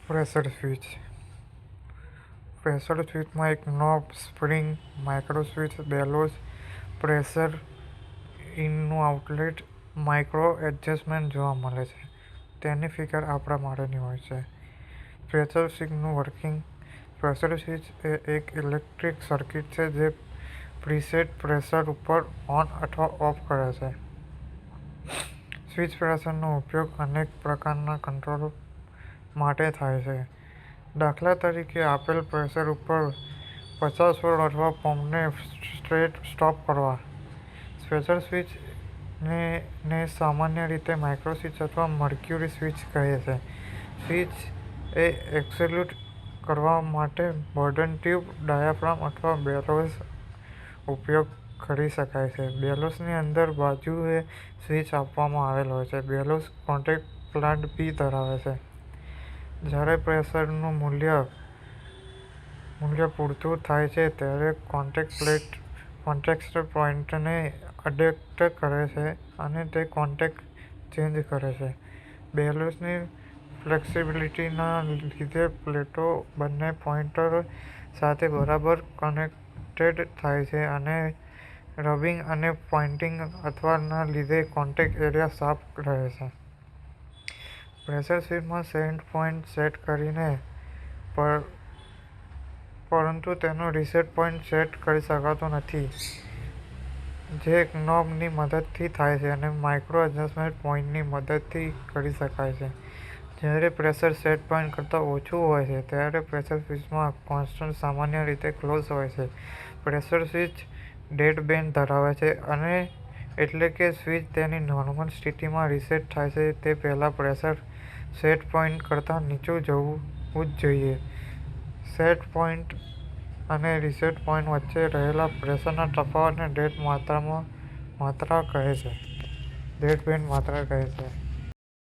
Pressure switch. Pressure સ્વિચમાં એક knob, spring, micro switch, bellows, pressure ઇનનું આઉટલેટ, માઇક્રો એડજસ્ટમેન્ટ જોવા મળે છે. તેની ફિગર આપણા માટેની હોય છે. પ્રેશર સ્વિચનું વર્કિંગ. પ્રેશર સ્વિચ એ એક ઇલેક્ટ્રિક સર્કિટ છે જે પ્રીસેટ પ્રેશર ઉપર ઓન અથવા ઓફ કરે છે. સ્વિચ પ્રેશરનો ઉપયોગ અનેક પ્રકારના કંટ્રોલ માટે થાય છે. દાખલા તરીકે, આપેલ પ્રેશર ઉપર 50 વોલ્ટ અથવા પંપને સ્ટાર્ટ કરવા. પ્રેશર સ્વિચ ને સામાન્ય રીતે માઇક્રો સ્વિચ અથવા મર્ક્યુરી સ્વિચ કહે છે. સ્વિચ એ એક્ઝેક્યુટ કરવા માટે બોર્ડન ટ્યુબ, ડાયાફ્રામ અથવા બેલોસ ઉપયોગ કરી શકાય છે. બેલોસની અંદર બાજુએ સ્વિચ આપવામાં આવેલ હોય છે. બેલોસ કોન્ટેક્ટ પ્લેટ બી ધરાવે છે. જ્યારે પ્રેશરનું મૂલ્ય પૂરતું થાય છે ત્યારે કોન્ટેક્ટ પોઇન્ટને એડજસ્ટ કરે છે અને તે કોન્ટેક્ટ ચેન્જ કરે છે. બેલોસની ફ્લેક્સિબિલિટીના લીધે પ્લેટો બંને પોઇન્ટ સાથે બરાબર કનેક્ટેડ થાય છે અને રબિંગ અને પોઇન્ટિંગ ના લીધે કોન્ટેક્ટ એરિયા સાફ રહે છે. પ્રેશર સ્વિચમાં સેટ પોઇન્ટ સેટ કરીને પરંતુ તેનો રીસેટ પોઇન્ટ સેટ કરી શકાતો નથી, જે નોબની મદદથી થાય છે અને માઇક્રો એડજસ્ટમેન્ટ પોઇન્ટની મદદથી કરી શકાય છે. જ્યારે પ્રેશર સેટ પોઇન્ટ કરતાં ઓછું હોય છે ત્યારે પ્રેશર સ્વિચમાં કોન્ટેક્ટ સામાન્ય રીતે ક્લોઝ હોય છે. પ્રેશર સ્વિચ ડેડ બેન્ડ ધરાવે છે એટલે કે સ્વિચ તેની નોર્મલ સ્થિતિમાં રીસેટ થાય તે પહેલાં પ્રેશર સેટ પોઇન્ટ કરતાં નીચું જવું જ જોઈએ. સેટ પોઇન્ટ અને રીસેટ પોઇન્ટ વચ્ચે રહેલા પ્રેશરના તફાવતને ડેડ બેન્ડ માત્રા કહે છે.